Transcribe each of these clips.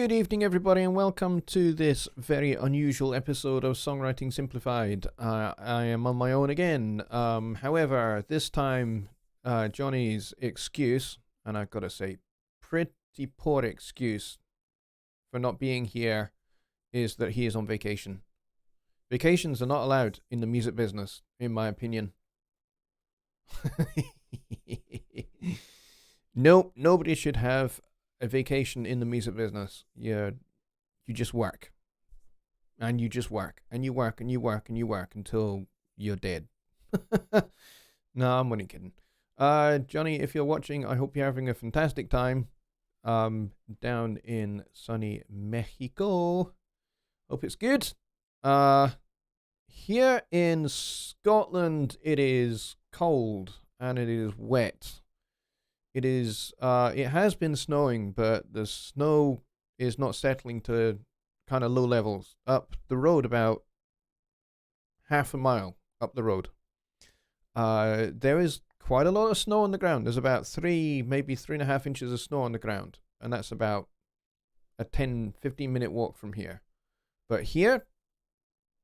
Good evening, everybody, and welcome to this very unusual episode of Songwriting Simplified. I am on my own again. However, this time, Jonny's excuse, and I've got to say, pretty poor excuse for not being here, is that he is on vacation. Vacations are not allowed in the music business, in my opinion. Nope, nobody should have a vacation in the music business. You just work. And you just work. And you work and you work and you work until you're dead. No, I'm only kidding. Jonny, if you're watching, I hope you're having a fantastic time. Down in sunny Mexico. Hope it's good. Here in Scotland, it is cold and it is wet. It has been snowing, but the snow is not settling to kind of low levels. Up the road, about half a mile up the road. There is quite a lot of snow on the ground. There's about maybe 3.5 inches of snow on the ground. And that's about a 10-15 minute walk from here. But here,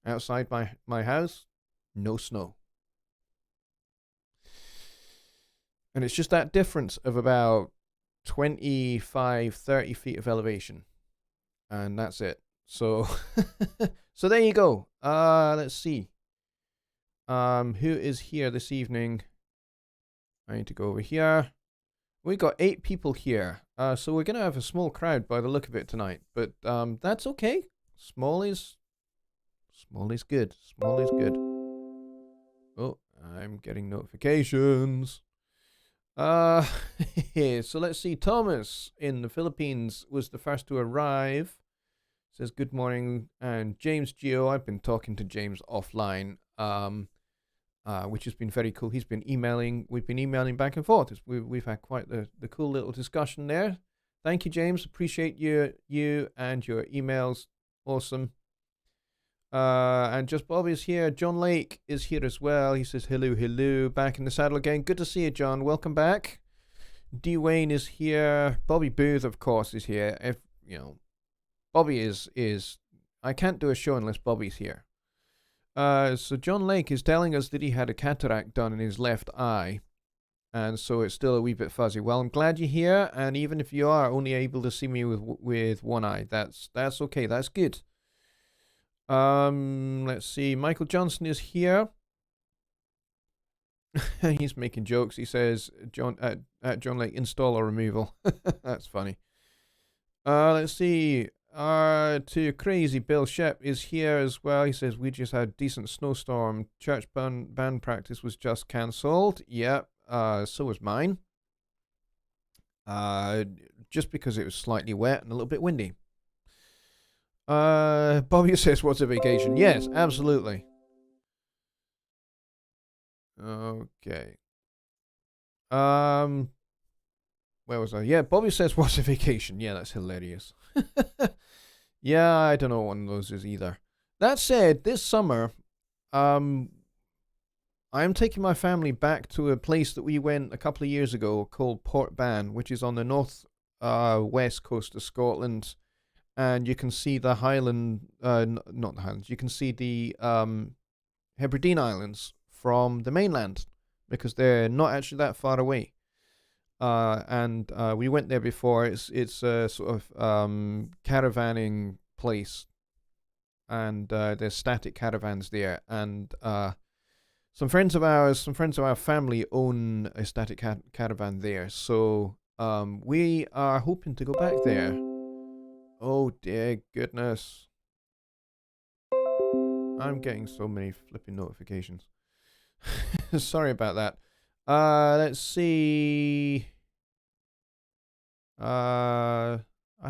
outside my house, no snow. And it's just that difference of about 25, 30 feet of elevation. And that's it. So, so there you go. Let's see. Who is here this evening? I need to go over here. We got 8 people here. So we're going to have a small crowd by the look of it tonight. But that's okay. Small is good. Small is good. Oh, I'm getting notifications. So let's see. Thomas in the Philippines was the first to arrive. Says good morning. And James Geo, I've been talking to James offline, which has been very cool. He's been emailing. We've been emailing back and forth. We've had quite the cool little discussion there. Thank you, James. Appreciate you and your emails. Awesome. And just Bob is here. John Lake is here as well. He says hello, back in the saddle again. Good to see you, John. Welcome back. D Wayne is here. Bobby Booth, of course, is here. If Bobby is I can't do a show unless Bobby's here. So John Lake is telling us that he had a cataract done in his left eye, and so it's still a wee bit fuzzy. Well, I'm glad you're here, and even if you are only able to see me with one eye, that's okay. That's good. Let's see. Michael Johnson is here. He's making jokes. He says, John Lake, install or removal. That's funny. Let's see. To Crazy Bill Shep is here as well. He says, we just had decent snowstorm. Church band practice was just cancelled. Yep. So was mine. Just because it was slightly wet and a little bit windy. Bobby says, what's a vacation? Yes, absolutely. Okay. Where was I? Yeah, Bobby says, what's a vacation? Yeah, that's hilarious. Yeah, I don't know what one of those is either. That said, this summer, I'm taking my family back to a place that we went a couple of years ago called Port Ban, which is on the north west coast of Scotland. And you can see the Highland, not the Highlands, you can see the Hebridean Islands from the mainland because they're not actually that far away. And we went there before. It's a sort of caravanning place, and there's static caravans there. And some friends of our family own a static caravan there. So we are hoping to go back there. Oh dear goodness. I'm getting so many flipping notifications. Sorry about that. Let's see. I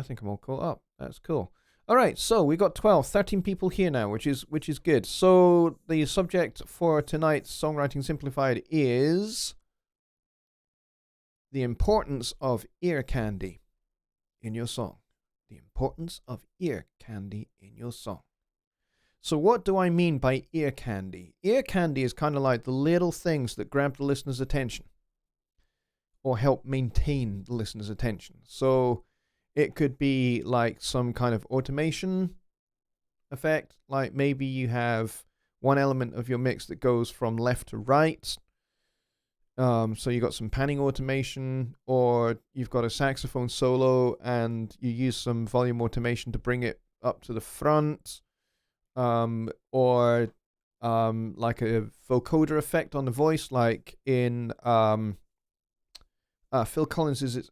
think I'm all caught up. That's cool. All right, so we got 13 people here now, which is good. So the subject for tonight's Songwriting Simplified is the importance of ear candy in your song. The importance of ear candy in your song. So what do I mean by ear candy? Ear candy is kind of like the little things that grab the listener's attention or help maintain the listener's attention. So It could be like some kind of automation effect, like maybe you have one element of your mix that goes from left to right. So you got some panning automation, or you've got a saxophone solo and you use some volume automation to bring it up to the front, or like a vocoder effect on the voice, like in Phil Collins's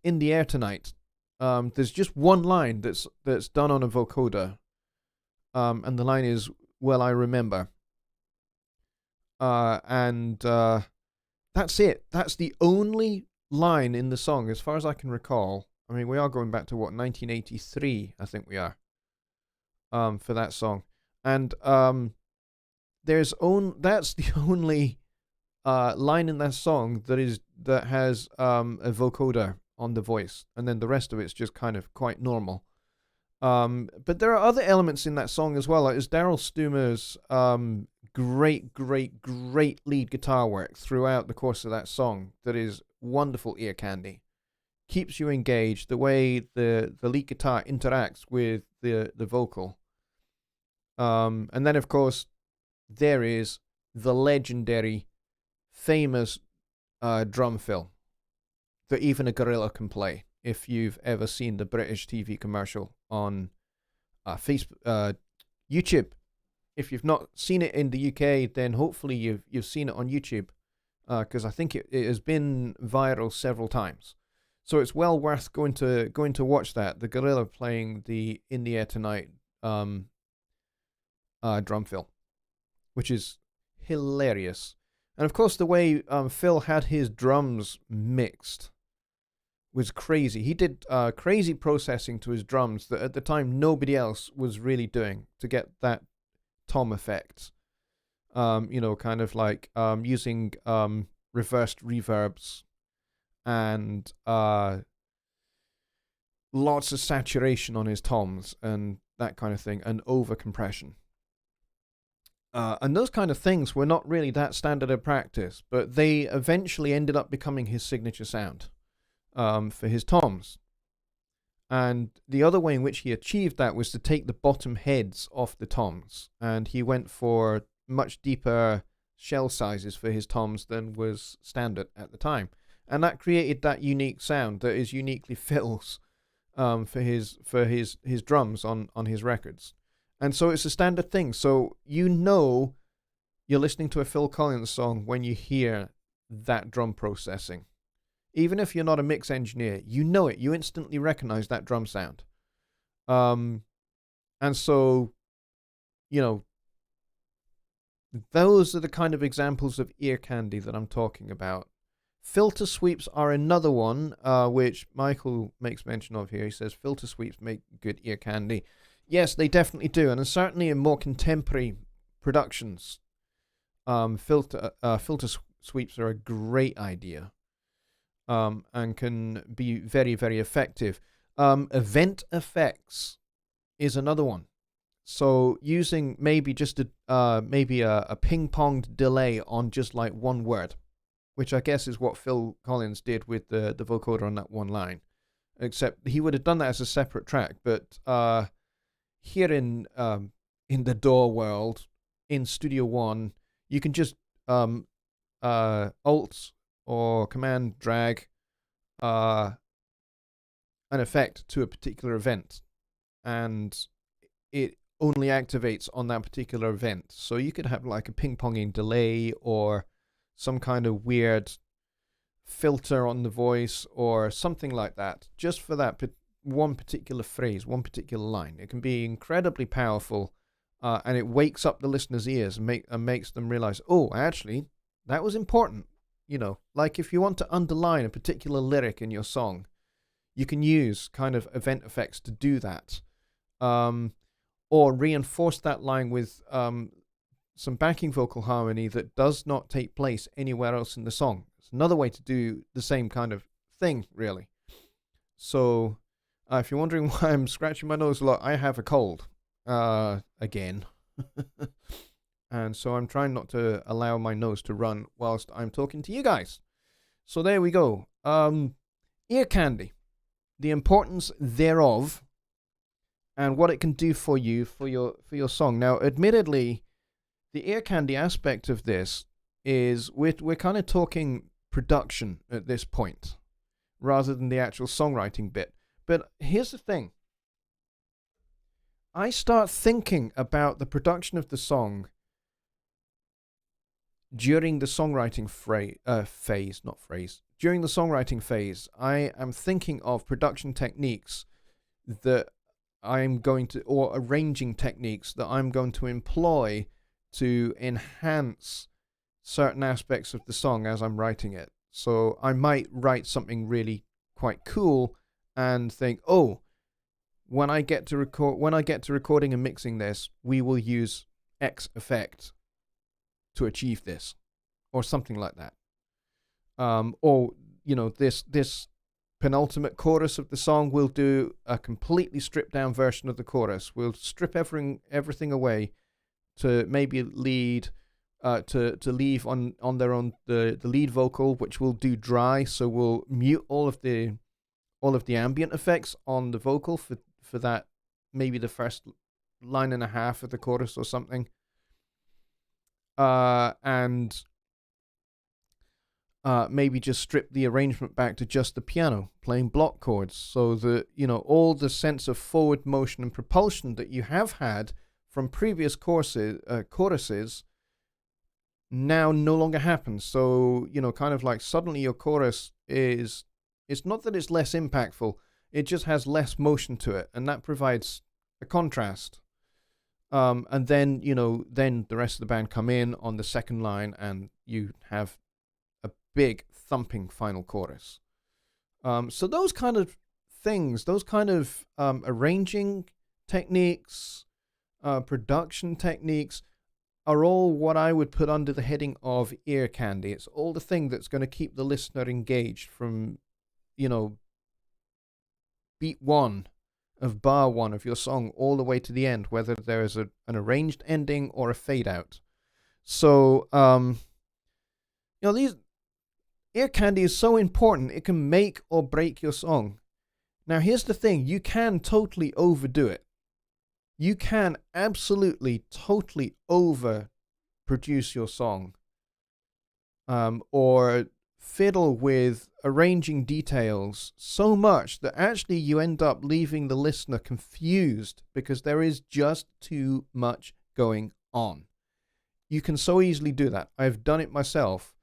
"In the Air Tonight." There's just one line that's done on a vocoder, and the line is "Well, I remember," and that's it. That's the only line in the song, as far as I can recall. I mean, we are going back to 1983, I think we are, for that song, and that's the only line in that song that has a vocoder on the voice, and then the rest of it's just kind of quite normal. But there are other elements in that song as well. Like there's Daryl Stumer's great lead guitar work throughout the course of that song that is wonderful ear candy. Keeps you engaged. The way the lead guitar interacts with the vocal. And then of course there is the legendary, famous drum fill that even a gorilla can play. If you've ever seen the British TV commercial on Facebook, YouTube, if you've not seen it in the UK, then hopefully you've seen it on YouTube, because I think it has been viral several times. So it's well worth going to watch that. The gorilla playing the "In the Air Tonight" drum fill, which is hilarious. And of course, the way Phil had his drums mixed was crazy. He did crazy processing to his drums that at the time nobody else was really doing to get that tom effect. Kind of like using reversed reverbs and lots of saturation on his toms and that kind of thing, and over compression. And those kind of things were not really that standard of practice, but they eventually ended up becoming his signature sound for his toms. And the other way in which he achieved that was to take the bottom heads off the toms, and he went for much deeper shell sizes for his toms than was standard at the time. And that created that unique sound that is uniquely Phil's for his drums on his records. And so it's a standard thing. So you're listening to a Phil Collins song when you hear that drum processing. Even if you're not a mix engineer, you know it. You instantly recognize that drum sound. And so, those are the kind of examples of ear candy that I'm talking about. Filter sweeps are another one, which Michael makes mention of here. He says filter sweeps make good ear candy. Yes, they definitely do, and certainly in more contemporary productions, filter sweeps are a great idea, and can be very, very effective. Event effects is another one. So using maybe just a ping-ponged delay on just like one word, which I guess is what Phil Collins did with the vocoder on that one line. Except he would have done that as a separate track, but here in the DAW world, in Studio One, you can just Alt or Command drag an effect to a particular event, and it only activates on that particular event. So you could have like a ping-ponging delay or some kind of weird filter on the voice or something like that, just for that one particular phrase, one particular line. It can be incredibly powerful, and it wakes up the listener's ears and makes them realize, oh, actually, that was important. Like if you want to underline a particular lyric in your song, you can use kind of event effects to do that, or reinforce that line with some backing vocal harmony that does not take place anywhere else in the song. It's another way to do the same kind of thing, really. So if you're wondering why I'm scratching my nose a lot, I have a cold again. And so I'm trying not to allow my nose to run whilst I'm talking to you guys. So there we go. Ear candy, the importance thereof, and what it can do for you for your song. Now, admittedly, the ear candy aspect of this is we're kind of talking production at this point, rather than the actual songwriting bit. But here's the thing. I start thinking about the production of the song during the songwriting During the songwriting phase, I am thinking of production techniques that I'm going to, or arranging techniques that I'm going to employ to enhance certain aspects of the song as I'm writing it. So I might write something really quite cool and think, oh, when I get to recording and mixing this, we will use X effect to achieve this, or something like that. Or this penultimate chorus of the song, we'll do a completely stripped down version of the chorus. We'll strip everything away to maybe lead to leave on their own the lead vocal, which we'll do dry. So we'll mute all of the ambient effects on the vocal for that, maybe the first line and a half of the chorus or something. And maybe just strip the arrangement back to just the piano playing block chords, so that all the sense of forward motion and propulsion that you have had from previous choruses now no longer happens. So kind of like suddenly your chorus it's not that it's less impactful, it just has less motion to it, and that provides a contrast. And then then the rest of the band come in on the second line, and you have a big thumping final chorus. So those kind of things, those kind of arranging techniques, production techniques, are all what I would put under the heading of ear candy. It's all the thing that's going to keep the listener engaged from, beat one of bar one of your song all the way to the end, whether there is an arranged ending or a fade out. So, these ear candy is so important. It can make or break your song. Now, here's the thing. You can totally overdo it. You can absolutely, totally overproduce your song. Or fiddle with arranging details so much that actually you end up leaving the listener confused because there is just too much going on. You can so easily do that. I've done it myself.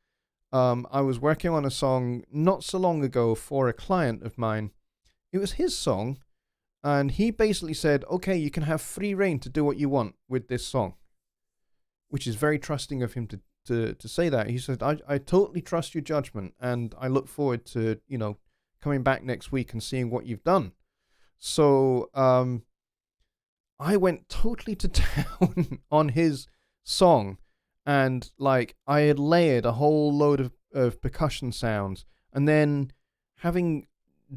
I was working on a song not so long ago for a client of mine. It was his song, and he basically said, okay, you can have free reign to do what you want with this song, which is very trusting of him to say that. He said, I totally trust your judgment, and I look forward to, coming back next week and seeing what you've done. So I went totally to town on his song, and I had layered a whole load of percussion sounds, and then having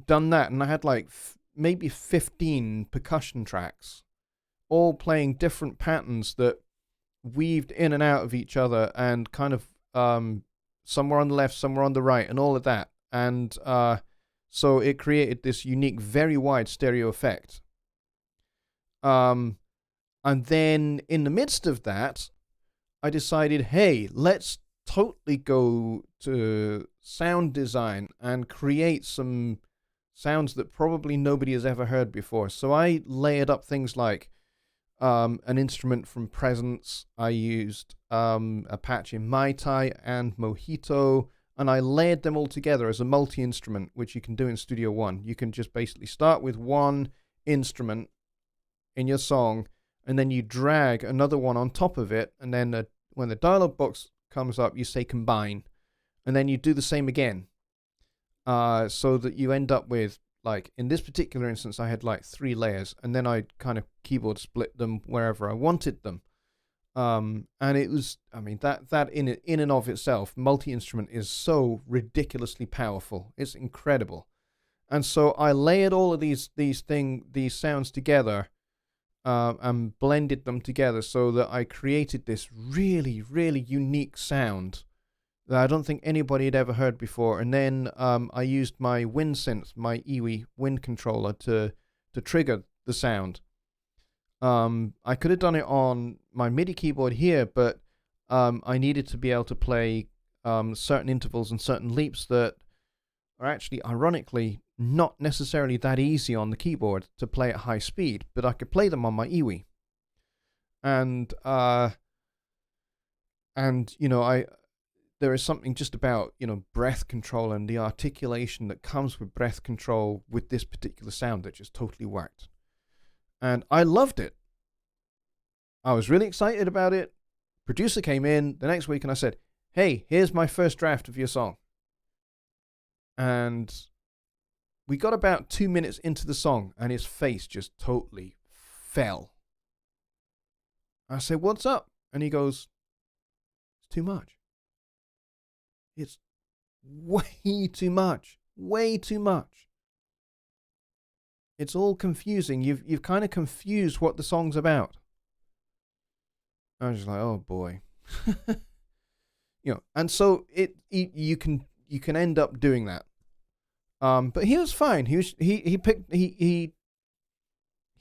done that, and I had maybe 15 percussion tracks, all playing different patterns that weaved in and out of each other, and kind of somewhere on the left, somewhere on the right, and all of that. And so it created this unique, very wide stereo effect. And then in the midst of that, I decided, hey, let's totally go to sound design and create some sounds that probably nobody has ever heard before. So I layered up things like an instrument from Presence. I used a patch in Mai Tai and Mojito, and I layered them all together as a multi-instrument, which you can do in Studio One. You can just basically start with one instrument in your song, and then you drag another one on top of it, and then when the dialog box comes up, you say combine, and then you do the same again, so that you end up with, in this particular instance, I had 3 layers, and then I kind of keyboard split them wherever I wanted them. And it was, that in and of itself, multi-instrument is so ridiculously powerful. It's incredible. And so I layered all of these sounds together, and blended them together so that I created this really, really unique sound that I don't think anybody had ever heard before. And then I used my wind synth, my Iwi wind controller to trigger the sound. I could have done it on my MIDI keyboard here, but I needed to be able to play certain intervals and certain leaps that are actually, ironically, not necessarily that easy on the keyboard to play at high speed, but I could play them on my Iwi. And there is something just about, breath control and the articulation that comes with breath control with this particular sound that just totally worked. And I loved it. I was really excited about it. Producer came in the next week and I said, hey, here's my first draft of your song. And we got about 2 minutes into the song and his face just totally fell. I said, what's up? And he goes, it's too much. It's way too much. Way too much. It's all confusing. You've kind of confused what the song's about. I was just like, oh boy. And so you can end up doing that. But he was fine. He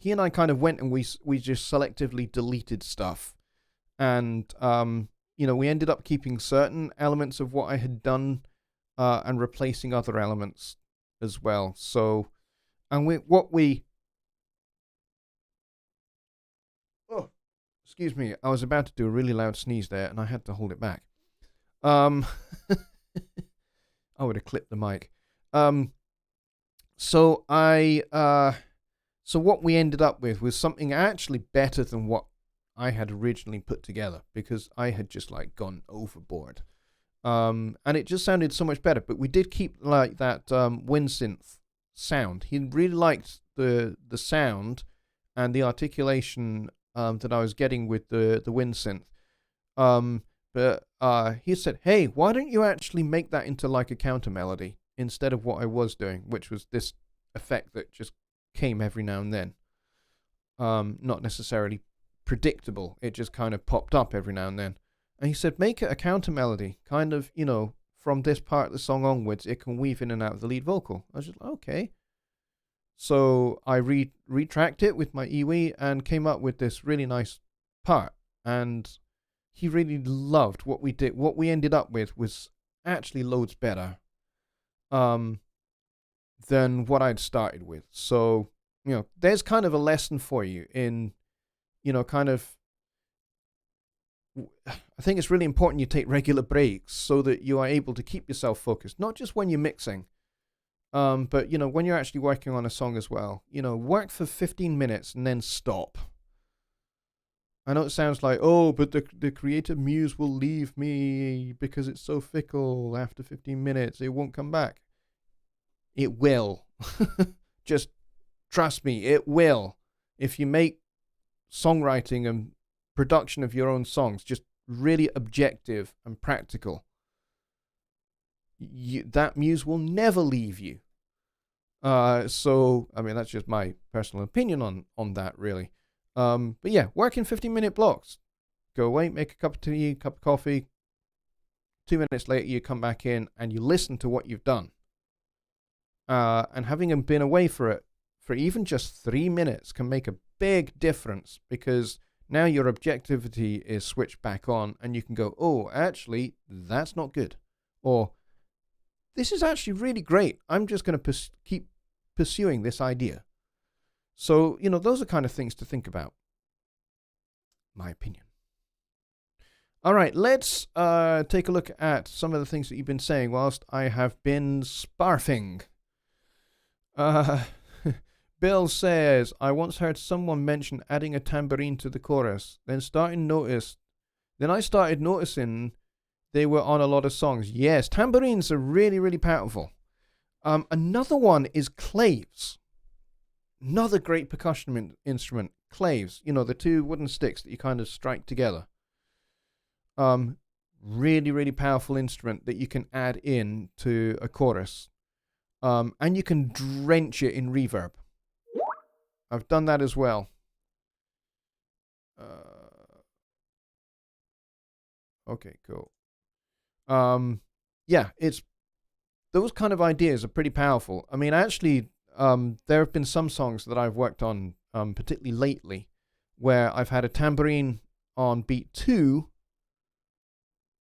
and I kind of went and we just selectively deleted stuff. And we ended up keeping certain elements of what I had done and replacing other elements as well. So, and oh, excuse me, I was about to do a really loud sneeze there and I had to hold it back. I would have clipped the mic. So what we ended up with was something actually better than what I had originally put together, because I had just like gone overboard. And it just sounded so much better, but we did keep like that wind synth sound. He really liked the sound and the articulation that I was getting with the wind synth. But he said, hey, why don't you actually make that into like a counter melody instead of what I was doing, which was this effect that just came every now and then. Not necessarily predictable. It just kind of popped up every now and then. And he said, make it a counter melody, kind of, from this part of the song onwards, it can weave in and out of the lead vocal. I was just like, okay. So I retracked it with my Iwi and came up with this really nice part. And he really loved what we did. What we ended up with was actually loads better than what I'd started with. So, there's kind of a lesson for you in, I think it's really important you take regular breaks so that you are able to keep yourself focused, not just when you're mixing, but, when you're actually working on a song as well. Work for 15 minutes and then stop. I know it sounds like, oh, but the creative muse will leave me because it's so fickle. After 15 minutes, it won't come back. It will. Just trust me, it will. If you make songwriting and production of your own songs just really objective and practical, that muse will never leave you. So, I mean, that's just my personal opinion on that, really. But yeah, work in 15-minute blocks. Go away, make a cup of tea, cup of coffee. 2 minutes later, you come back in and you listen to what you've done. And having been away for even just 3 minutes can make a big difference, because now your objectivity is switched back on and you can go, oh, actually, that's not good. Or, this is actually really great. I'm just going to keep pursuing this idea. So, those are kind of things to think about. My opinion. All right, let's take a look at some of the things that you've been saying whilst I have been sparfing. Bill says, I once heard someone mention adding a tambourine to the chorus, then I started noticing they were on a lot of songs. Yes, tambourines are really, really powerful. Another one is claves. Another great percussion instrument, claves. The two wooden sticks that you kind of strike together. Really, really powerful instrument that you can add in to a chorus. And you can drench it in reverb. I've done that as well. Okay, cool. Yeah, it's those kind of ideas are pretty powerful. I mean, actually, there have been some songs that I've worked on, particularly lately, where I've had a tambourine on beat 2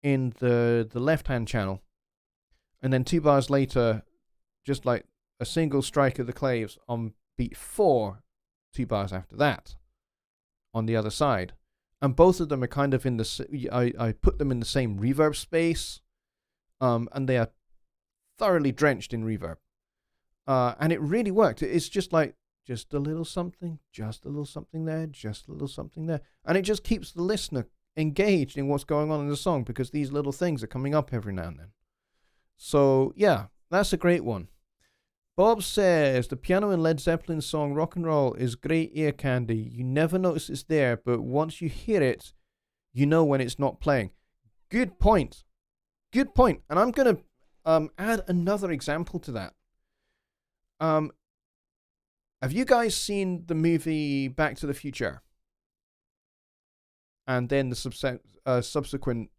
in the left-hand channel, and then 2 bars later, just like a single strike of the claves on beat 4, 2 bars after that, on the other side. And both of them are kind of in the, I put them in the same reverb space, and they are thoroughly drenched in reverb. And it really worked. It's just like, just a little something, just a little something there, just a little something there. And it just keeps the listener engaged in what's going on in the song because these little things are coming up every now and then. So, yeah, that's a great one. Bob says, the piano in Led Zeppelin's song Rock and Roll is great ear candy. You never notice it's there, but once you hear it, you know when it's not playing. Good point. Good point. And I'm going to add another example to that. Have you guys seen the movie Back to the Future? And then the subsequent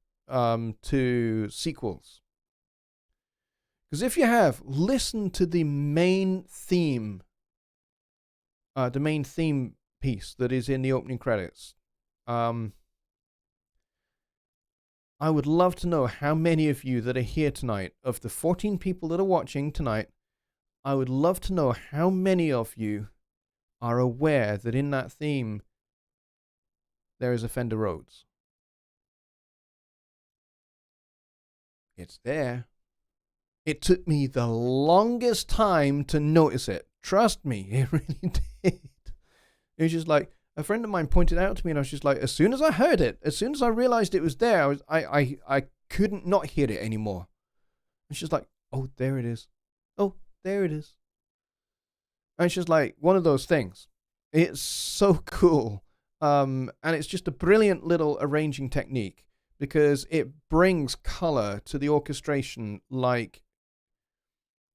2 sequels? Because if you have, listen to the main theme piece that is in the opening credits. I would love to know how many of you that are here tonight, of the 14 people that are watching tonight, I would love to know how many of you are aware that in that theme there is a Fender Rhodes. It's there. It took me the longest time to notice it. Trust me, it really did. It was just like, a friend of mine pointed out to me, and I was just like, as soon as I heard it, as soon as I realized it was there, I couldn't not hear it anymore. And she's like, oh, there it is. Oh, there it is. And it's just like one of those things. It's so cool. And it's just a brilliant little arranging technique because it brings color to the orchestration like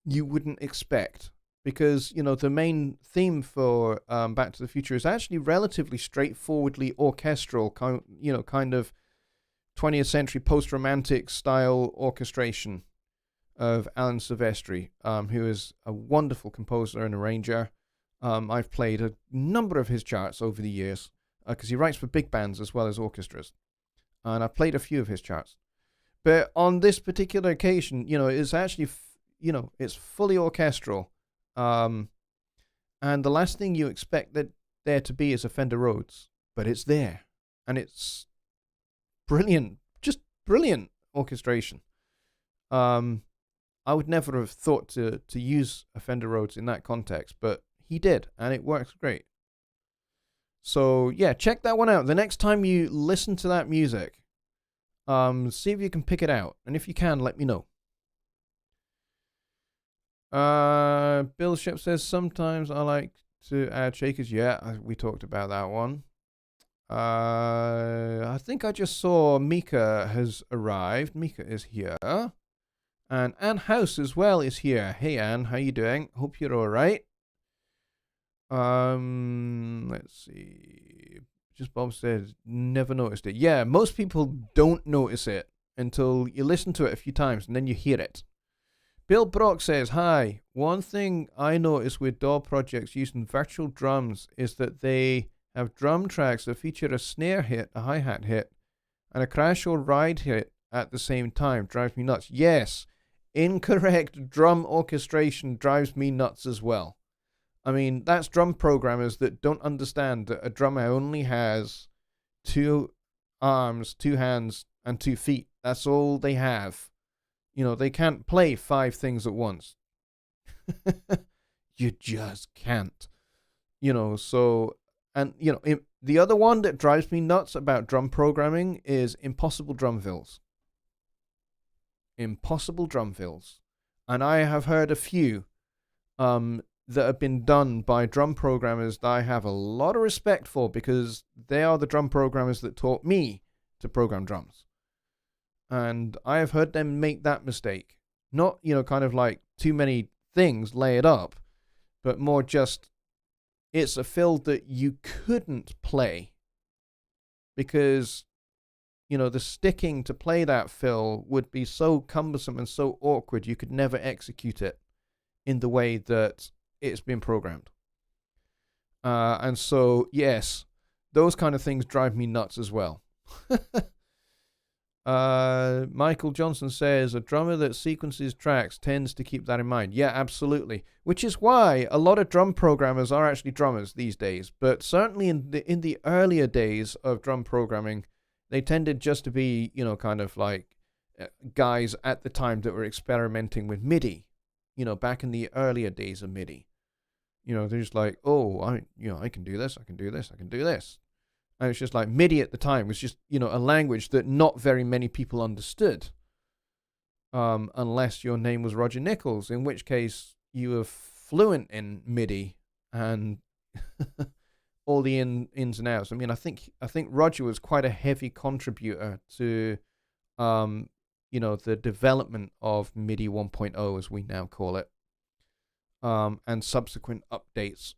you wouldn't expect. Because, you know, the main theme for Back to the Future is actually relatively straightforwardly orchestral, kind of 20th century post-romantic style orchestration of Alan Silvestri, who is a wonderful composer and arranger. I've played a number of his charts over the years because he writes for big bands as well as orchestras. And I've played a few of his charts. But on this particular occasion, you know, it's actually, it's fully orchestral. And the last thing you expect that there to be is a Fender Rhodes, but it's there. And it's brilliant, just brilliant orchestration. I would never have thought to use a Fender Rhodes in that context, but he did, and it works great. So, yeah, check that one out. The next time you listen to that music, see if you can pick it out. And if you can, let me know. Bill Shep says, sometimes I like to add shakers. Yeah, we talked about that one. I think I just saw Mika has arrived. Mika is here. And Anne House as well is here. Hey, Anne, how you doing? Hope you're all right. Let's see. Just Bob said, never noticed it. Yeah, most people don't notice it until you listen to it a few times and then you hear it. Bill Brock says, hi. One thing I notice with DAW projects using virtual drums is that they have drum tracks that feature a snare hit, a hi-hat hit, and a crash or ride hit at the same time. Drives me nuts. Yes. Incorrect drum orchestration drives me nuts as well. I mean, that's drum programmers that don't understand that a drummer only has 2 arms, 2 hands, and 2 feet. That's all they have. You know, they can't play 5 things at once. You just can't. You know, so, and, you know, the other one that drives me nuts about drum programming is impossible drum fills. Impossible drum fills. And I have heard a few that have been done by drum programmers that I have a lot of respect for because they are the drum programmers that taught me to program drums. And I have heard them make that mistake. Not, you know, kind of like too many things layered up, but more just it's a fill that you couldn't play because the sticking to play that fill would be so cumbersome and so awkward you could never execute it in the way that it's been programmed. And so, yes, those kind of things drive me nuts as well. Michael Johnson says, a drummer that sequences tracks tends to keep that in mind. Yeah, absolutely. Which is why a lot of drum programmers are actually drummers these days. But certainly in the earlier days of drum programming, they tended just to be, kind of like guys at the time that were experimenting with MIDI, back in the earlier days of MIDI. They're just like, oh, I can do this, I can do this, I can do this. And it's just like MIDI at the time was just, a language that not very many people understood. Unless your name was Roger Nichols, in which case you were fluent in MIDI and all the ins and outs. I mean, I think Roger was quite a heavy contributor to, the development of MIDI 1.0, as we now call it, and subsequent updates,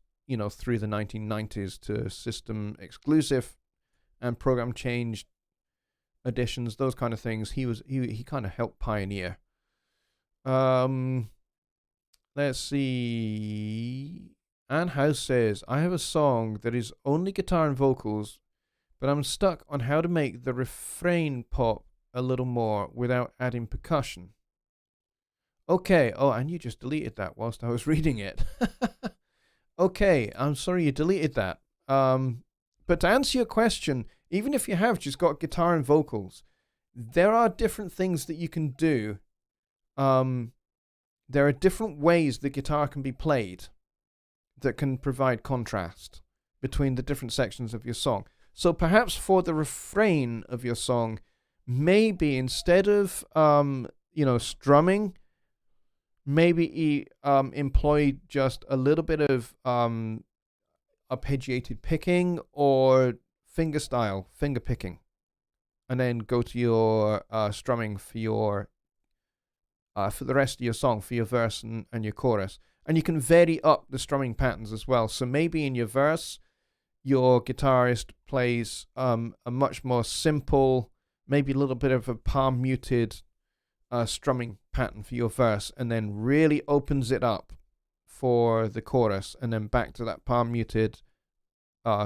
through the 1990s to system exclusive and program change additions, those kind of things. He kind of helped pioneer. Let's see. Anne House says, I have a song that is only guitar and vocals, but I'm stuck on how to make the refrain pop a little more without adding percussion. Okay. Oh, and you just deleted that whilst I was reading it. Okay, I'm sorry you deleted that. But to answer your question, even if you have just got guitar and vocals, there are different things that you can do. There are different ways the guitar can be played that can provide contrast between the different sections of your song. So perhaps for the refrain of your song, maybe instead of strumming, maybe employ just a little bit of arpeggiated picking or finger picking, and then go to your strumming for the rest of your song, for your verse and your chorus. And you can vary up the strumming patterns as well. So maybe in your verse, your guitarist plays a much more simple, maybe a little bit of a palm muted strumming pattern for your verse, and then really opens it up for the chorus, and then back to that palm muted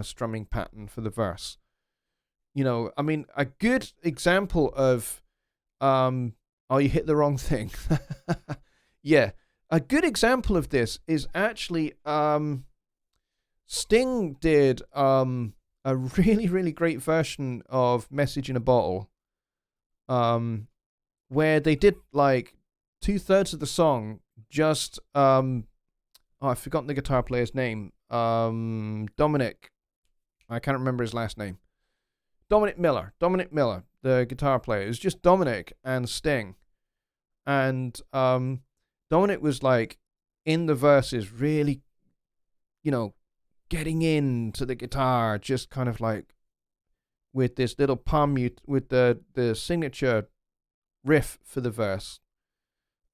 strumming pattern for the verse. I mean, a good example of oh, you hit the wrong thing. Yeah, a good example of this is actually Sting did a really, really great version of Message in a Bottle, where they did like 2/3 of the song just I've forgotten the guitar player's name. Dominic. I can't remember his last name. Dominic Miller, the guitar player. It was just Dominic and Sting. And Dominic was like in the verses really, getting into the guitar, just kind of like with this little palm mute, with the signature riff for the verse.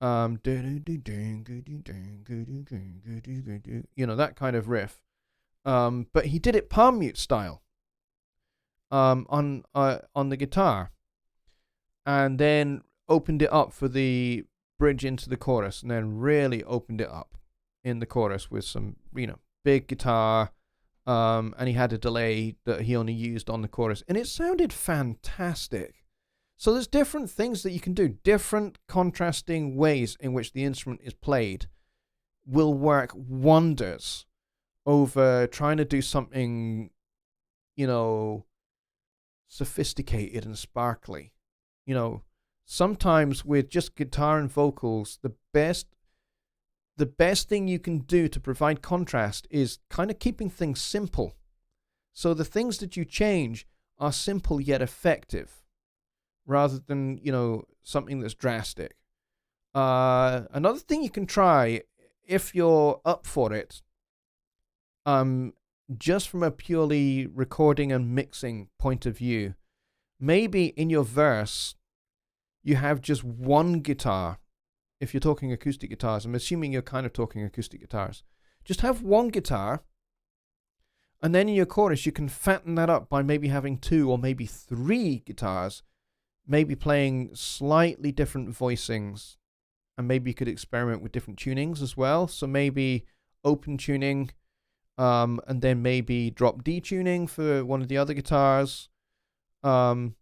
That kind of riff. But he did it palm mute style. On the guitar, and then opened it up for the bridge into the chorus, and then really opened it up in the chorus with some, big guitar, and he had a delay that he only used on the chorus, and it sounded fantastic. So there's different things that you can do, different contrasting ways in which the instrument is played will work wonders over trying to do something, sophisticated and sparkly. Sometimes with just guitar and vocals, the best thing you can do to provide contrast is kind of keeping things simple. So the things that you change are simple yet effective, rather than, something that's drastic. Another thing you can try, if you're up for it, just from a purely recording and mixing point of view, maybe in your verse, you have just one guitar. If you're talking acoustic guitars, I'm assuming you're kind of talking acoustic guitars. Just have one guitar, And then in your chorus, you can fatten that up by maybe having 2 or maybe 3 guitars, maybe playing slightly different voicings, and maybe you could experiment with different tunings as well. So maybe open tuning, and then maybe drop D tuning for one of the other guitars. And,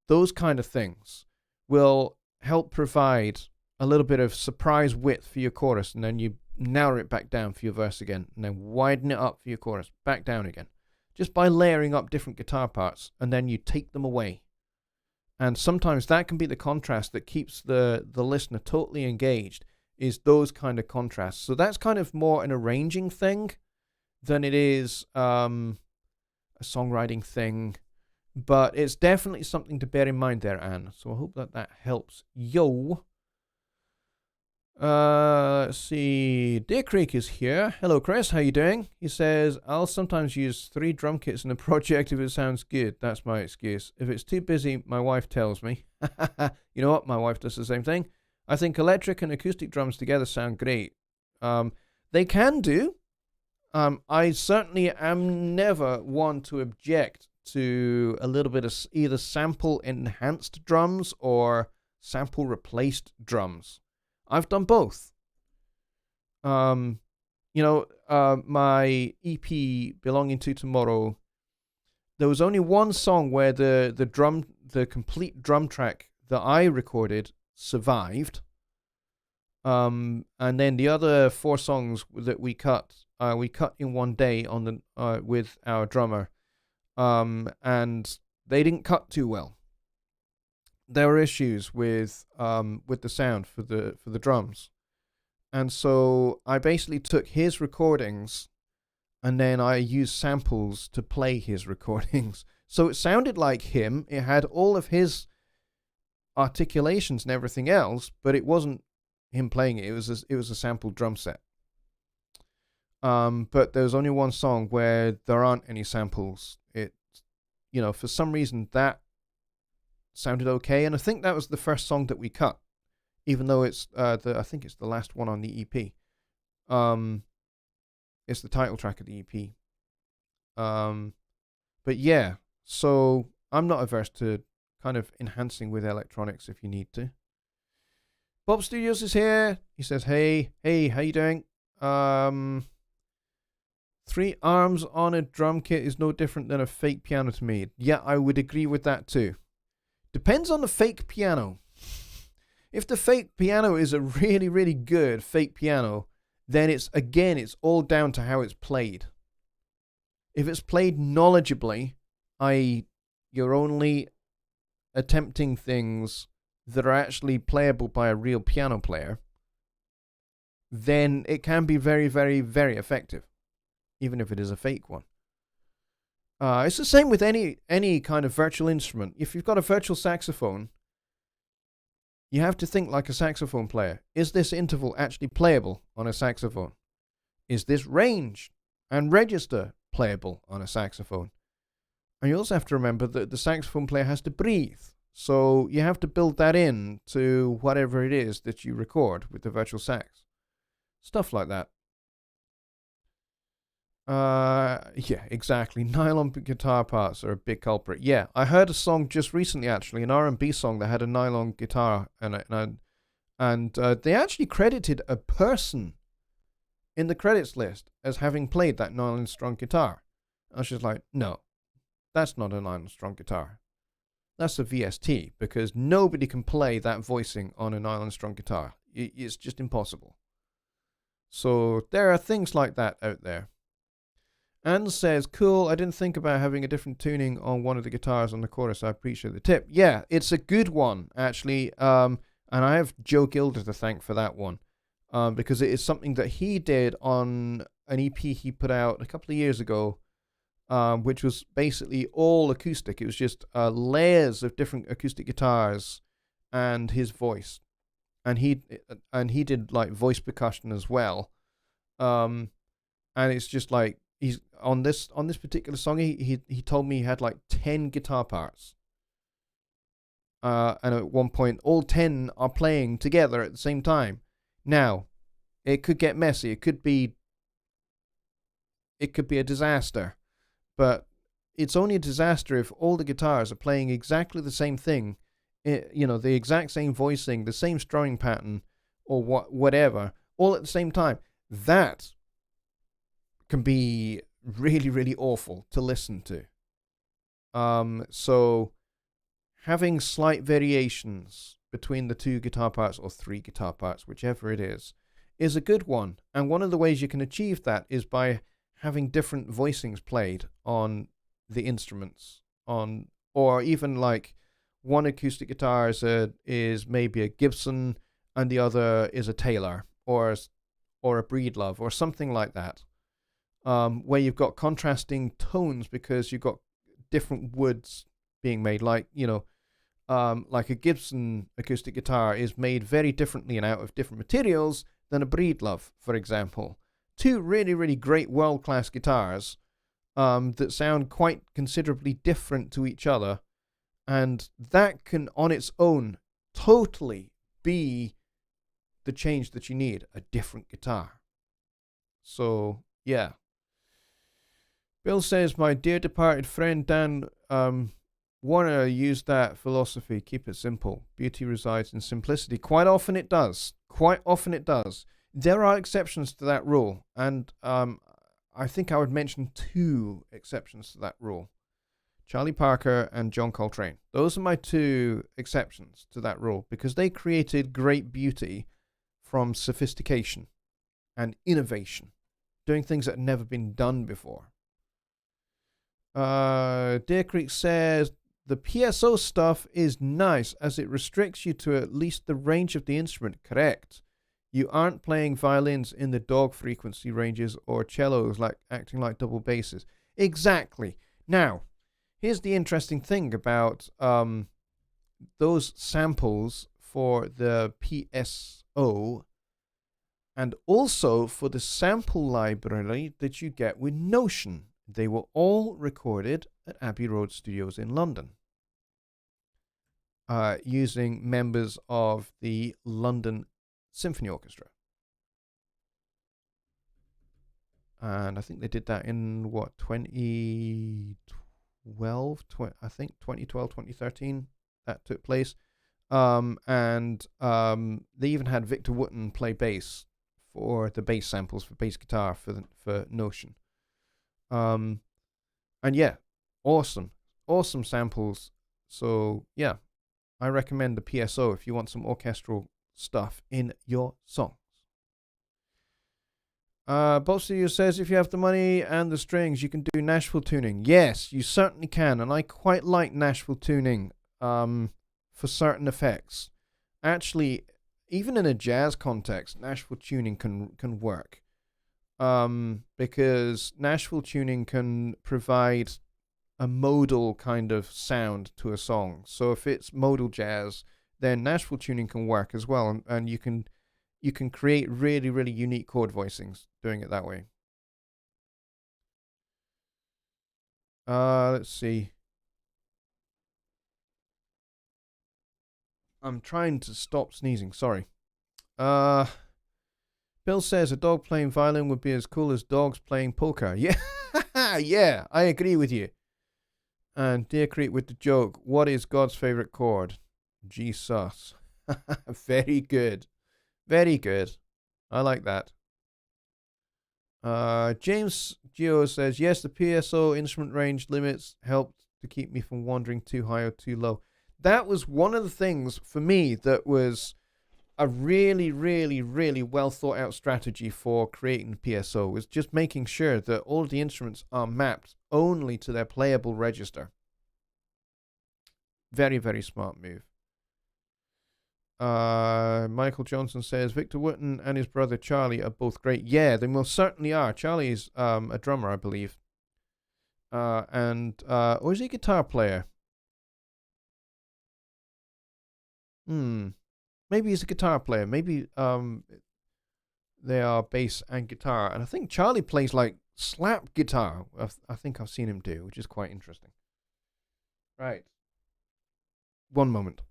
those kind of things will help provide a little bit of surprise width for your chorus, and then you narrow it back down for your verse again, and then widen it up for your chorus, back down again, just by layering up different guitar parts, and then you take them away. And sometimes that can be the contrast that keeps the listener totally engaged, is those kind of contrasts. So that's kind of more an arranging thing than it is a songwriting thing. But it's definitely something to bear in mind there, Anne. So I hope that helps. Yo. Let's see. Deer Creek is here. Hello, Chris. How you doing? He says, I'll sometimes use 3 drum kits in a project if it sounds good. That's my excuse. If it's too busy, my wife tells me. You know what? My wife does the same thing. I think electric and acoustic drums together sound great. They can do. I certainly am never one to object to a little bit of either sample enhanced drums or sample replaced drums. I've done both. My EP Belonging to Tomorrow, there was only one song where the complete drum track that I recorded survived. And then the other 4 songs that we cut in one day on the with our drummer. And they didn't cut too well. There were issues with the sound for the drums, and so I basically took his recordings, and then I used samples to play his recordings. So it sounded like him. It had all of his articulations and everything else, but it wasn't him playing it. It was a sampled drum set. But there's only one song where there aren't any samples. For some reason that sounded okay, and I think that was the first song that we cut, even though it's I think it's the last one on the EP. It's the title track of the EP. But yeah, so I'm not averse to kind of enhancing with electronics if you need to. Bob Studios is here. He says, hey, how you doing? 3 arms on a drum kit is no different than a fake piano to me. Yeah, I would agree with that too. Depends on the fake piano. If the fake piano is a really, really good fake piano, then it's all down to how it's played. If it's played knowledgeably, i.e. you're only attempting things that are actually playable by a real piano player, then it can be very, very, very effective, even if it is a fake one. It's the same with any kind of virtual instrument. If you've got a virtual saxophone, you have to think like a saxophone player. Is this interval actually playable on a saxophone? Is this range and register playable on a saxophone? And you also have to remember that the saxophone player has to breathe. So you have to build that in to whatever it is that you record with the virtual sax. Stuff like that. Yeah, exactly. Nylon guitar parts are a big culprit. Yeah, I heard a song just recently, actually, an R&B song that had a nylon guitar in it, and they actually credited a person in the credits list as having played that nylon strung guitar. I was just like, no, that's not a nylon strung guitar. That's a VST, because nobody can play that voicing on a nylon strung guitar. It's just impossible. So there are things like that out there. Anne says, cool, I didn't think about having a different tuning on one of the guitars on the chorus. I appreciate the tip. Yeah, it's a good one, actually. And I have Joe Gilder to thank for that one. Because it is something that he did on an EP he put out a couple of years ago, which was basically all acoustic. It was just layers of different acoustic guitars and his voice. And he did like voice percussion as well. And it's just like, he's on this particular song, he told me he had like 10 guitar parts. And at one point, all 10 are playing together at the same time. Now, it could get messy. It could be it could be a disaster. But it's only a disaster if all the guitars are playing exactly the same thing, the exact same voicing, the same strumming pattern, or whatever, all at the same time. That can be really, really awful to listen to. So having slight variations between the two guitar parts or three guitar parts, whichever it is a good one. And one of the ways you can achieve that is by having different voicings played on the instruments, or even like one acoustic guitar is maybe a Gibson and the other is a Taylor or a Breedlove or something like that, where you've got contrasting tones because you've got different woods being made, like like a Gibson acoustic guitar is made very differently and out of different materials than a Breedlove, for example. Two really, really great world-class guitars that sound quite considerably different to each other, and that can on its own totally be the change that you need, a different guitar. So, yeah. Bill says, my dear departed friend Dan Warner used that philosophy, keep it simple. Beauty resides in simplicity. Quite often it does. There are exceptions to that rule, and I think I would mention two exceptions to that rule. Charlie Parker and John Coltrane. Those are my two exceptions to that rule because they created great beauty from sophistication and innovation, doing things that had never been done before. Deer Creek says, the PSO stuff is nice as it restricts you to at least the range of the instrument. Correct. You aren't playing violins in the dog frequency ranges or cellos like acting like double basses. Exactly. Now, here's the interesting thing about those samples for the PSO and also for the sample library that you get with Notion. They were all recorded at Abbey Road Studios in London using members of the London Symphony Orchestra. And I think they did that in, 2012? I think 2012, 2013, that took place. And they even had Victor Wooten play bass for the bass samples for bass guitar for Notion. And yeah, awesome samples. So yeah, I recommend the PSO if you want some orchestral stuff in your songs. Bolster says if you have the money and the strings, you can do Nashville tuning. Yes, you certainly can, and I quite like Nashville tuning for certain effects. Actually, even in a jazz context, Nashville tuning can work. Because Nashville tuning can provide a modal kind of sound to a song. So if it's modal jazz, then Nashville tuning can work as well, and you can create really, really unique chord voicings doing it that way. Let's see. I'm trying to stop sneezing. Sorry. Bill says a dog playing violin would be as cool as dogs playing poker. Yeah, yeah, I agree with you. And Deer Creek with the joke, what is God's favorite chord? G sus. Very good. Very good. I like that. James Geo says, yes, the PSO instrument range limits helped to keep me from wandering too high or too low. That was one of the things for me that was a really, really, really well thought out strategy for creating the PSO, was just making sure that all of the instruments are mapped only to their playable register. Very, very smart move. Michael Johnson says Victor Wooten and his brother Charlie are both great. Yeah, they most certainly are. Charlie's a drummer, I believe. Or is he a guitar player? Maybe he's a guitar player. Maybe they are bass and guitar. And I think Charlie plays like slap guitar. I think I've seen him do, which is quite interesting. Right. One moment.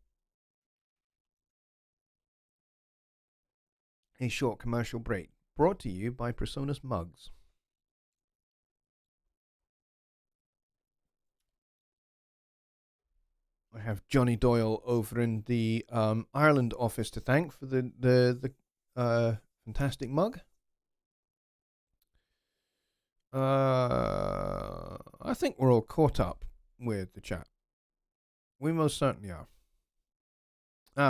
A short commercial break brought to you by Presonus Mugs. I have Johnny Doyle over in the Ireland office to thank for the fantastic mug. I think we're all caught up with the chat. We most certainly are.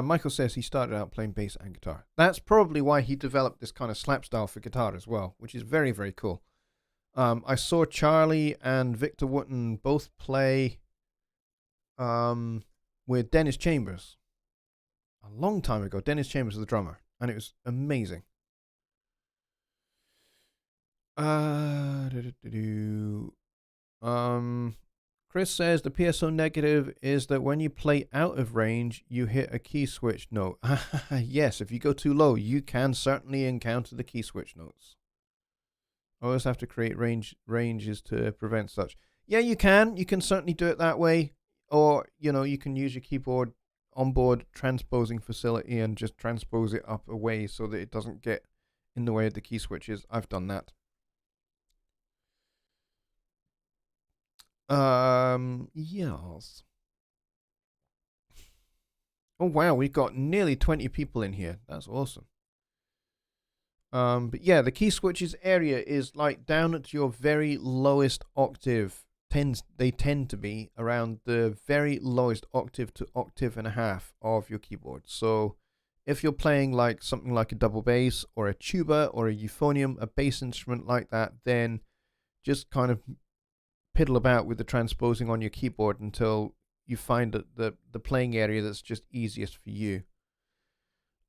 Michael says he started out playing bass and guitar. That's probably why he developed this kind of slap style for guitar as well, which is very, very cool. I saw Charlie and Victor Wooten both play with Dennis Chambers a long time ago. Dennis Chambers was the drummer, and it was amazing. Chris says the PSO negative is that when you play out of range, you hit a key switch note. Yes, if you go too low, you can certainly encounter the key switch notes. Always have to create ranges to prevent such. Yeah, you can. You can certainly do it that way. Or, you can use your keyboard onboard transposing facility and just transpose it up away so that it doesn't get in the way of the key switches. I've done that. Yes. Oh, wow, we've got nearly 20 people in here. That's awesome. But yeah, the key switches area is like down at your very lowest octave. They tend to be around the very lowest octave to octave and a half of your keyboard. So if you're playing like something like a double bass or a tuba or a euphonium, a bass instrument like that, then just kind of piddle about with the transposing on your keyboard until you find the playing area that's just easiest for you.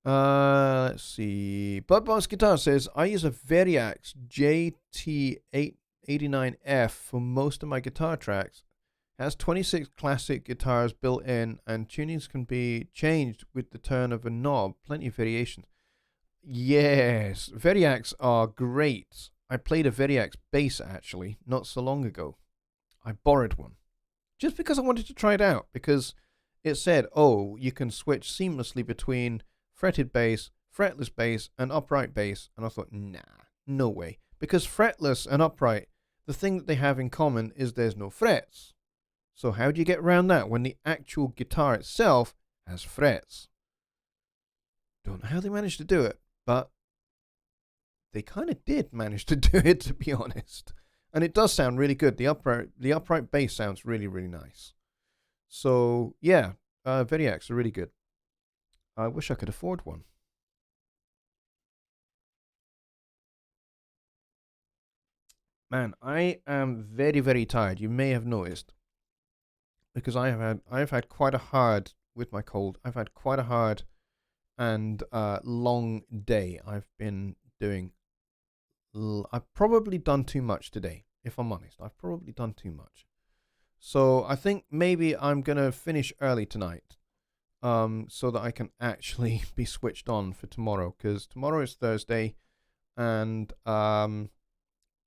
Let's see. Bloodbox Guitar says, I use a Variax JT889F for most of my guitar tracks. It has 26 classic guitars built in, and tunings can be changed with the turn of a knob. Plenty of variations. Yes, Variax are great. I played a Variax bass, actually, not so long ago. I borrowed one just because I wanted to try it out, because it said, oh, you can switch seamlessly between fretted bass, fretless bass, and upright bass. And I thought, nah, no way. Because fretless and upright, the thing that they have in common is there's no frets. So how do you get around that when the actual guitar itself has frets? Don't know how they managed to do it, but they kind of did manage to do it, to be honest. And it does sound really good. The upright bass sounds really, really nice. So, yeah, Variax are really good. I wish I could afford one. Man, I am very, very tired. You may have noticed, because I've had quite a hard, with my cold, I've had quite a hard and long day. I've been doing, I've probably done too much today, if I'm honest. I've probably done too much. So I think maybe I'm going to finish early tonight, so that I can actually be switched on for tomorrow, because tomorrow is Thursday, and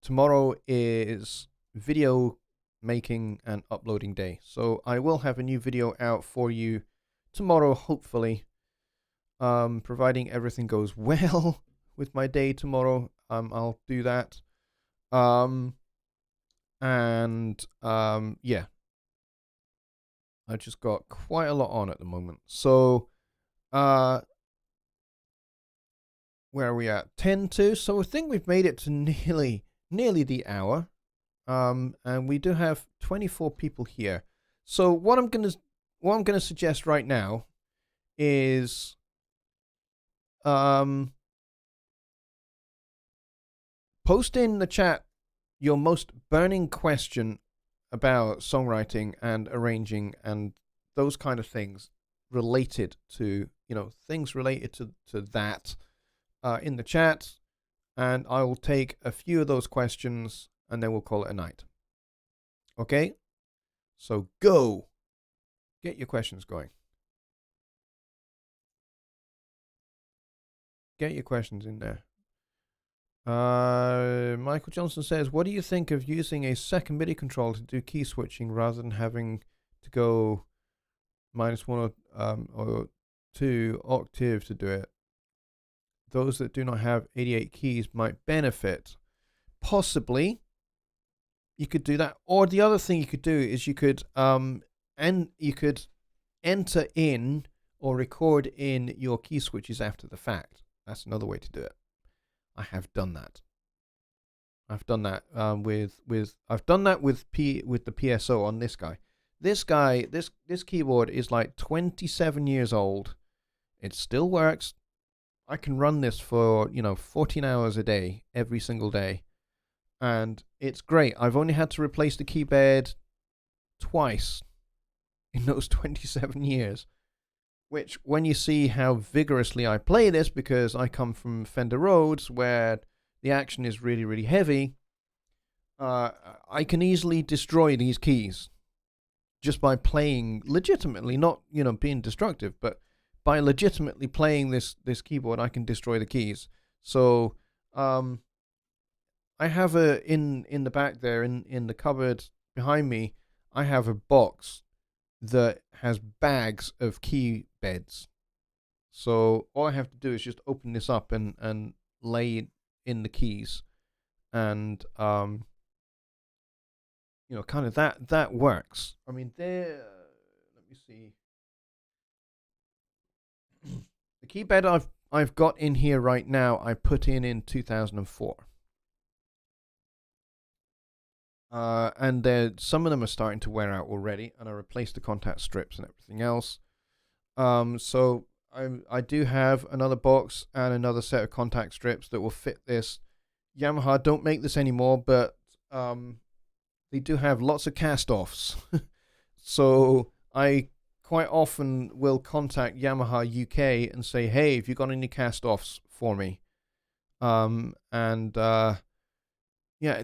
tomorrow is video making and uploading day. So I will have a new video out for you tomorrow, hopefully, providing everything goes well with my day tomorrow. I'll do that. Yeah. I just got quite a lot on at the moment. So, where are we at? 10 to. So I think we've made it to nearly the hour. And we do have 24 people here. So what I'm gonna suggest right now is post in the chat your most burning question about songwriting and arranging and those kind of things related to, things related to that in the chat, and I will take a few of those questions and then we'll call it a night. Okay? So go. Get your questions going. Get your questions in there. Michael Johnson says, what do you think of using a second MIDI control to do key switching rather than having to go -1 or 2 octave to do it? Those that do not have 88 keys might benefit. Possibly. You could do that. Or the other thing you could do is you could enter in or record in your key switches after the fact. That's another way to do it. I have done that. I've done that with the PSO on this guy. This keyboard is like 27 years old. It still works. I can run this for 14 hours a day, every single day, and it's great. I've only had to replace the key bed twice in those 27 years. Which, when you see how vigorously I play this, because I come from Fender Rhodes, where the action is really, really heavy, I can easily destroy these keys just by playing legitimately, not being destructive, but by legitimately playing this keyboard, I can destroy the keys. So I have in the back there, in the cupboard behind me, I have a box that has bags of key beds. So all I have to do is just open this up and lay in the keys, and kind of that works. I mean, there. Let me see. The key bed I've got in here right now, I put in 2004. And some of them are starting to wear out already, and I replaced the contact strips and everything else. So I do have another box and another set of contact strips that will fit this. Yamaha don't make this anymore, but they do have lots of cast-offs. So I quite often will contact Yamaha UK and say, hey, have you got any cast-offs for me? Yeah,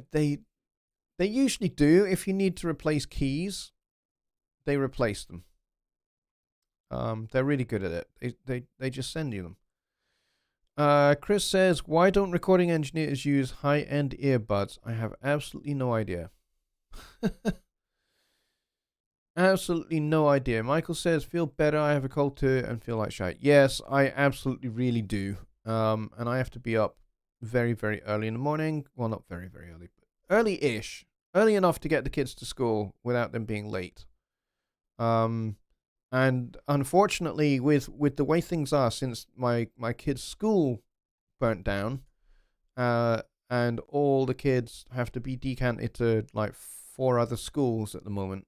they usually do. If you need to replace keys, they replace them. They're really good at it. They just send you them. Chris says, why don't recording engineers use high-end earbuds? I have absolutely no idea. Absolutely no idea. Michael says, feel better. I have a cold too and feel like shite. Yes, I absolutely really do. And I have to be up very, very early in the morning. Well, not very, very early, but early-ish. Early enough to get the kids to school without them being late. And unfortunately, with the way things are, since my kids' school burnt down, and all the kids have to be decanted to like 4 other schools at the moment,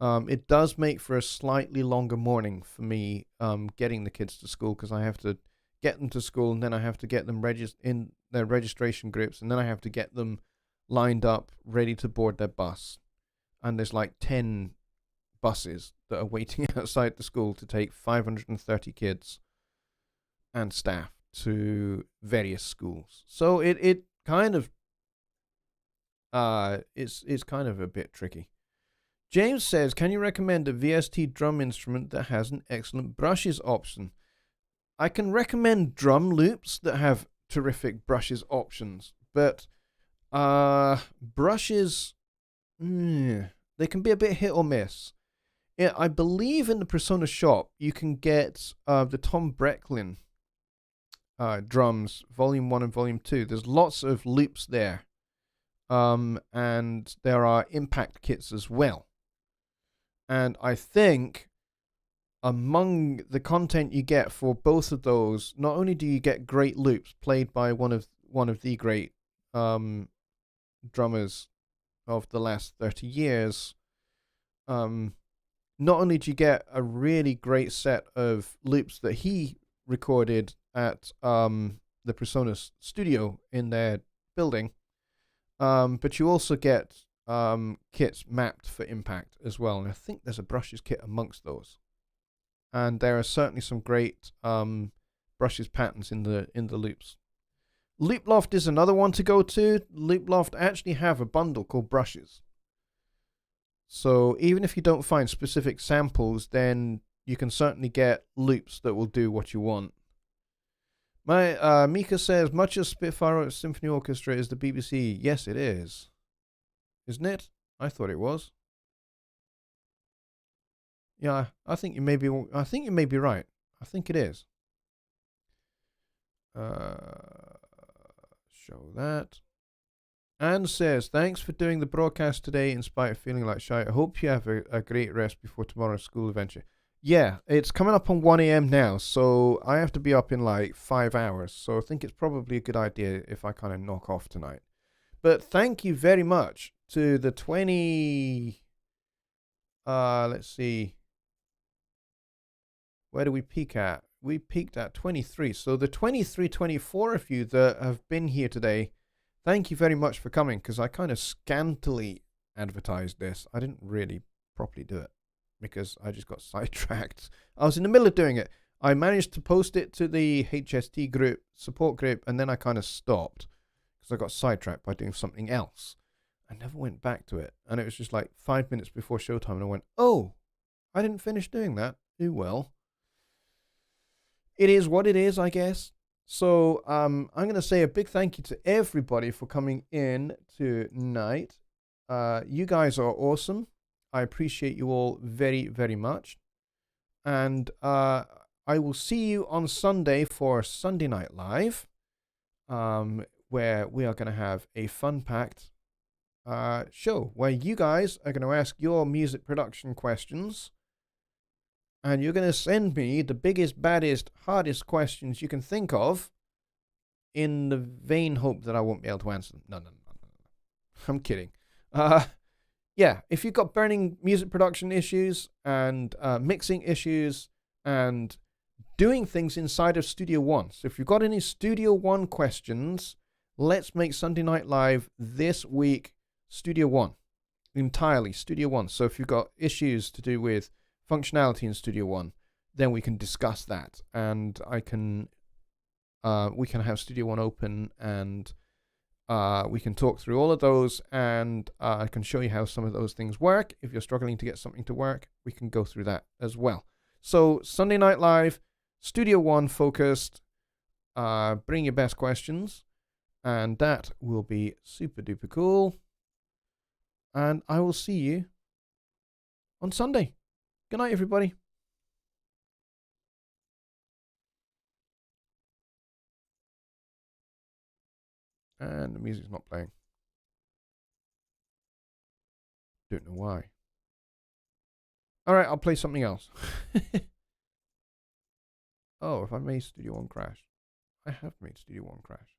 it does make for a slightly longer morning for me getting the kids to school, because I have to get them to school, and then I have to get them in their registration groups, and then I have to get them lined up, ready to board their bus. And there's like 10 buses that are waiting outside the school to take 530 kids and staff to various schools. So it kind of it's kind of a bit tricky. James says, can you recommend a VST drum instrument that has an excellent brushes option? I can recommend drum loops that have terrific brushes options, but brushes, they can be a bit hit or miss. Yeah, I believe in the Persona shop you can get the Tom Brecklin drums, Volume 1 and Volume 2. There's lots of loops there. And there are impact kits as well. And I think among the content you get for both of those, not only do you get great loops played by one of the great drummers of the last 30 years, not only do you get a really great set of loops that he recorded at the Persona studio in their building, but you also get kits mapped for impact as well. And I think there's a brushes kit amongst those. And there are certainly some great brushes patterns in the loops. Looploft is another one to go to. Looploft actually have a bundle called brushes. So even if you don't find specific samples, then you can certainly get loops that will do what you want. Mika says, much of Spitfire Symphony Orchestra is the BBC. Yes, it is. Isn't it? I thought it was. Yeah, I think you may be right. I think it is. Show that. Anne says, thanks for doing the broadcast today in spite of feeling like shite. I hope you have a great rest before tomorrow's school adventure. Yeah, it's coming up on 1 a.m. now, so I have to be up in like 5 hours. So I think it's probably a good idea if I kind of knock off tonight. But thank you very much to the 20. Let's see. Where do we peak at? We peaked at 23. So the 23, 24 of you that have been here today, thank you very much for coming, because I kind of scantily advertised this. I didn't really properly do it because I just got sidetracked. I was in the middle of doing it. I managed to post it to the HST group, support group, and then I kind of stopped because I got sidetracked by doing something else. I never went back to it. And it was just like 5 minutes before showtime, and I went, oh, I didn't finish doing that. Oh, well. It is what it is, I guess. So I'm going to say a big thank you to everybody for coming in tonight. You guys are awesome. I appreciate you all very, very much. And I will see you on Sunday for Sunday Night Live, where we are going to have a fun-packed show where you guys are going to ask your music production questions. And you're going to send me the biggest, baddest, hardest questions you can think of in the vain hope that I won't be able to answer them. No. I'm kidding. Yeah, if you've got burning music production issues and mixing issues and doing things inside of Studio One. So if you've got any Studio One questions, let's make Sunday Night Live this week Studio One. Entirely Studio One. So if you've got issues to do with functionality in Studio One, then we can discuss that, and we can have Studio One open, and we can talk through all of those, and I can show you how some of those things work. If you're struggling to get something to work, we can go through that as well. So Sunday Night Live, Studio One focused, bring your best questions, and that will be super duper cool. And I will see you on Sunday. Good night, everybody. And the music's not playing. Don't know why. All right, I'll play something else. Oh, if I made Studio One crash. I have made Studio One crash.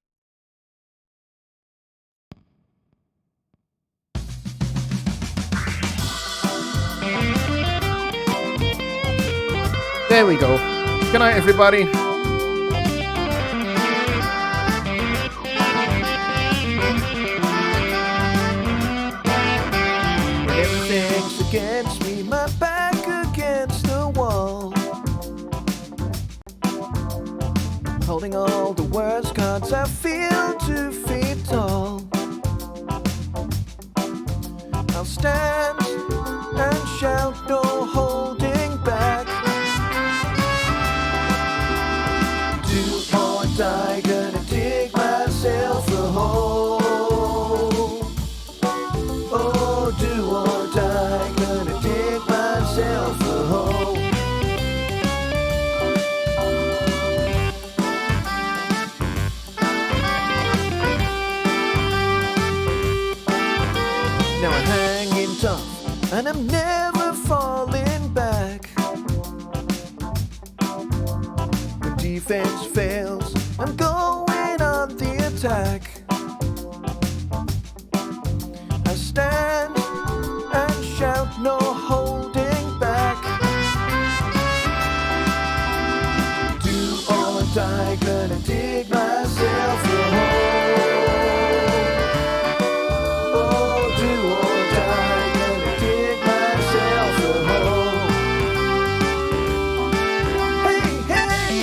There we go. Good night, everybody. Everything's against me, my back against the wall. Holding all the words, cards I feel 2 feet tall. I'll stand and shout, no holding back. I gonna dig myself a hole. Oh, do or die, gonna dig myself a hole. Now I'm hanging tough, and I'm never falling back. When defense fails, I'm going on the attack. I stand and shout, no holding back. Do or die, gonna dig myself a hole. Oh, do or die, gonna dig myself a hole. Hey, hey!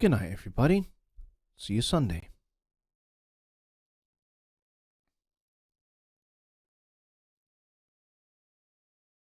Good night, everybody. See you Sunday.